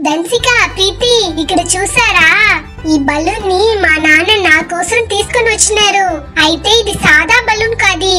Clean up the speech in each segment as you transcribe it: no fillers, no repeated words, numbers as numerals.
ధన్సిక, ప్రీతి, ఇక్కడ చూసారా? ఈ బలూన్ ని మా నాన్న నా కోసం తీసుకొని వచ్చినారు. అయితే ఇది సాదా బలూన్ కాదు,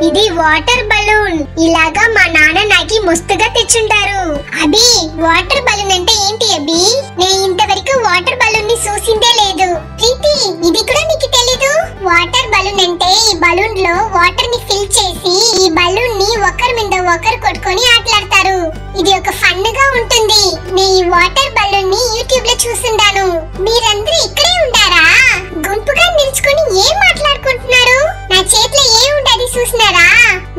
ఇది వాటర్ బలూన్. ఇలాగా మా నాన్న నాకి మస్తుగా తెచ్చుంటారు. అభి, వాటర్ బలూన్ అంటే ఏంటి అభి? నేను ఇంతవరకు వాటర్ బలూన్ ని చూసిందే లేదు. ప్రీతి, ఇది కూడా నీకు తెలీదు? వాటర్ బలూన్ అంటే ఈ బలూన్ లో వాటర్ ని ఫిల్ చేసి ఈ బలూన్ ని ఒకరి మీద ఒకరు కొట్టుకొని ఆటలాడతారు. ఇది ఒక ఫన్ గా ఉంటుంది. నేను ఈ వాటర్ బలూన్ ని యూట్యూబ్ లో చూసుండాను. మీరందరూ ఇక్కడే ఉంటారా? గుంపుగా నిల్చుకొని ఏం మాట్లాడుకుంటున్నారు? నా చేతిలో ఏముండది చూసినారా?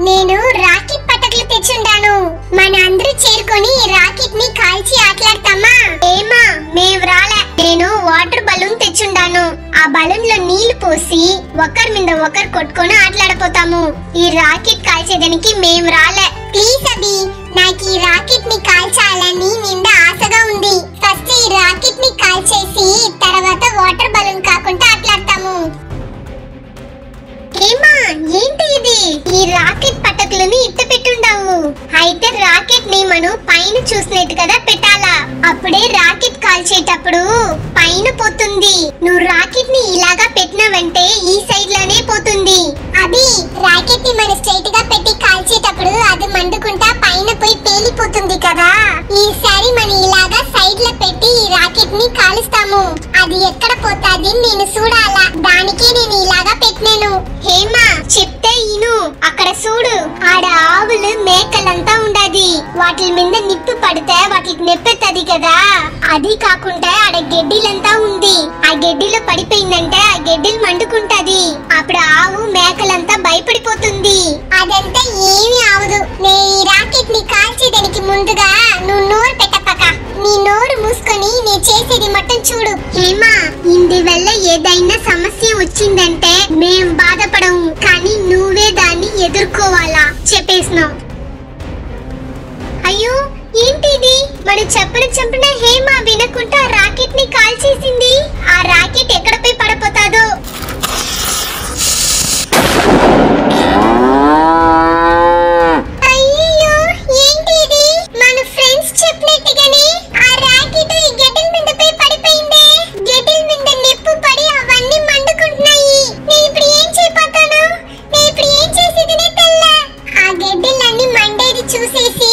నేను రాకెట్ పటకులు తెచ్చుండాను. మన అందరూ చేరుకొని రాకెట్ ని కాల్చి ఆటలాడతామా? ఏమా, మేము రాలే. నేను వాటర్ బలూన్ తెచ్చుండాను. ఆ బలూన్ లో నీళ్లు పోసి ఒకరి మీద ఒకరు కొట్టుకొని ఆటలాడపోతాము. ఈ రాకెట్ కాల్చేదానికి మేము రాలే. ప్లీజ్ అభి, నాకు ఈ రాకెట్ ని కాల్చాలని నిండా ఆశగా ఉంది. ఫస్ట్ ఈ రాకెట్ ని కాల్చేసి తర్వాత వాటర్ బలూన్ కాకుండా ఆటలాడతాము. ఏమా, ఏంటి ఇది? ఈ రాకెట్ పటకులని ఇట్ట పెట్టుండావు. అయితే రాకెట్ ని మనం పైన చూసినట్టు కదా పెట్టాలా? అప్పుడే రాకెట్ కాల్చేటప్పుడు పైన పోతుంది. నువ్వు రాకెట్ ని ఇలాగా పెట్టినావంటే ఈ సైడ్ లోనే పోతుంది. అది రాకెట్ ని మనం స్ట్రైట్ గా పెట్టి కాల్చేటప్పుడు అది మండుకుంటా పైన పోయి పేలిపోతుంది కదా. ఈసారి మనం ఇలాగా సైడ్ లో పెట్టి ఈ రాకెట్ ని కాలుస్తాము. అది ఎక్కడ పోతాది నేను చూడాలా, దానికే నేను ఇలాగా పెట్టినాను. హేమా, చెప్తే ఇను. అక్కడ చూడు, ఆడ ఆవులు మేకలంతా ఉండది. వాటి మీద నిప్పు పడితే వాటికి నెప్పెత్తది కదా. అది కాకుండా ఆడ గడ్డిలంతా ఉంది. ఆ గడ్డిలో పడిపోయిందంటే ఆ గడ్డిలు మండుకుంటది. అప్పుడు ఆవు మేకలంతా భయపడిపోతుంది. అదంతా ఏమీ అవదు. నేను ఈ రాకెట్ ని కాల్చేదానికి ముందుగా నువ్వు నోరు పెట్టపక. నీ నోరు మూసుకొని నీ చేసేది మొత్తం చూడు. హేమా, ఇందువల్ల ఏదైనా సమస్య వచ్చిందంటే మేం బాధపడము, కానీ నువ్వే దాన్ని ఎదుర్కోవాలా చెప్పేసినావు. అయ్యో, ఏంటిది? మనం చెప్పిన హేమా వినకుండా రాకెట్ ని కాల్చేసింది. ఆ రాకెట్ ఎక్కడ పోయి పడిపోతాదో. అయ్యో, ఏంటిది? మన ఫ్రెండ్స్ చెప్పినట్టుగానే ఆ రాకెట్ ఈ గడ్డల మీద పోయి పడిపోయింది. గడ్డల మీద నిప్పు పడి అవన్నీ మండుకుంటున్నాయి. నేను ఇప్పుడు ఏం చేయపోతాను? నేను ఇప్పుడు ఏం చేసేదినే తెల్ల. ఆ గడ్డలన్నీ మండేది చూసేసి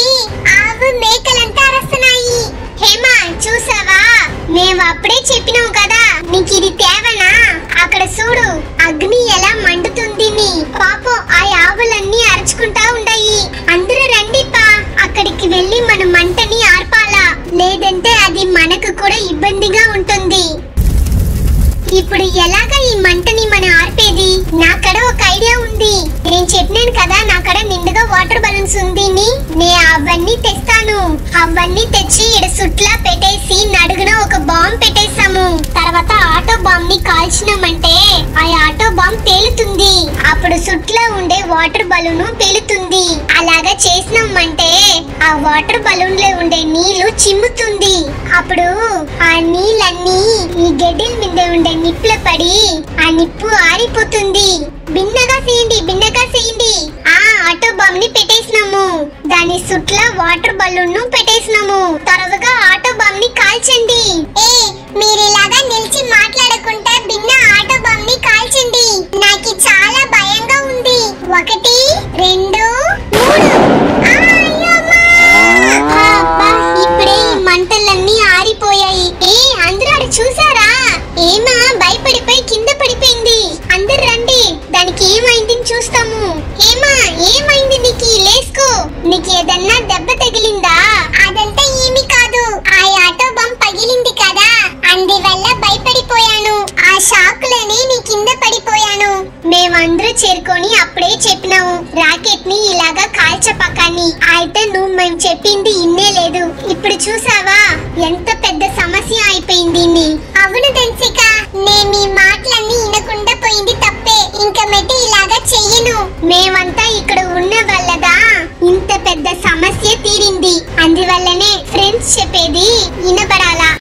ఆవు మేకలంతా అరుస్తున్నాయి. హేమా, చూసావా? మేము అప్పుడే చెప్పినాం కదా నీకు ఇది తేవనా. అక్కడ చూడు, అగ్ని ఎలా మండుతుంది. పాపం ఆ ఆవులన్నీ అరుచుకుంటా ఉన్నాయి. అందరూ రండిపా, అక్కడికి వెళ్ళి మన మంటని ఆర్పాలా, లేదంటే అది మనకు కూడా ఇబ్బందిగా ఉంటుంది. ఇప్పుడు ఎలాగా ఈ మంటని మనం ఆర్పేది? నాకడ ఒక ఐడియా ఉంది. నేను చెప్పినాను కదా నాకడ నిండుగా వాటర్ బలూన్స్ ఉంది. నే అవన్నీ తెస్తాను. అవన్నీ తెచ్చి ఇడ సుట్లా పెట్టేసి నడుగున ఒక బాంబ్ పెట్టేసాము. తర్వాత ఆటో బాంబ్ ని కాల్చినామంటే ఆ ఆటో బాంబ్ పేలుతుంది. అప్పుడు సుట్లా ఉండే వాటర్ బలూన్ పేలుతుంది. అలాగా చేసినామంటే ఆ వాటర్ బలూన్ లో ఉండే నీళ్లు చిమ్ముతుంది. అప్పుడు ఆ నీళ్ళన్నీ ఈ గడ్డల మీద ఉండే నిప్పుల పడి ఆ నిప్పు ఆరిపోతుంది. బిన్నగా చేయండి. ఆ ఆటో బాంబ్ ని పెట్టేసినాము. దాని సుట్ల వాటర్ బలూన్ ను పెట్టేసినాము. త్వరగా ఆటో బాంబ్ ని కాల్చండి. మీరు ఇలాగా నిలిచి మాట్లాడకుండా బిన్న ఆటో బాంబ్ ని కాల్చండి. నాకు చాలా భయంగా ఉంది. 1 2 3. ఇప్పుడే ఈ మంటలన్నీ ఆరిపోయాయి. అందరూ చూసారా? ఏమా భయపడిపోయి కింద పడిపోయింది. అందరు రండి, దానికి ఏమైంది చూస్తాము. ఏమా, ఏమైంది నీకు? లేసుకో. నీకు ఏదన్నా దెబ్బ తగిలిందా? అదంతా ఏమీ కాదు, ఆ ఆటో బాంబ్ పగిలింది కదా, అందువల్ల భయపడిపోయాను. ఆ షాకులని నీ కింద పడిపోయాను. మేమందరూ చేరుకొని అప్పుడే చెప్పినాము రాకెట్ ని ఇలాగా కాల్చపక్కని. అయితే నువ్వు మేము చెప్పింది ఇన్నే లేదు. ఇప్పుడు చూసావా ఎంత పెద్ద సమస్య అయిపోయింది. అవును ధన్సిక, నేను మీ మాటలన్నీ వినకుండా పోయింది తప్పే. ఇంకా మెట్టి ఇలాగా చెయ్యను. మేమంతా ఇక్కడ ఉన్న వల్లదా ఇంత పెద్ద సమస్య తీరింది. అందువల్లనే ఫ్రెండ్స్ చెప్పేది వినబడ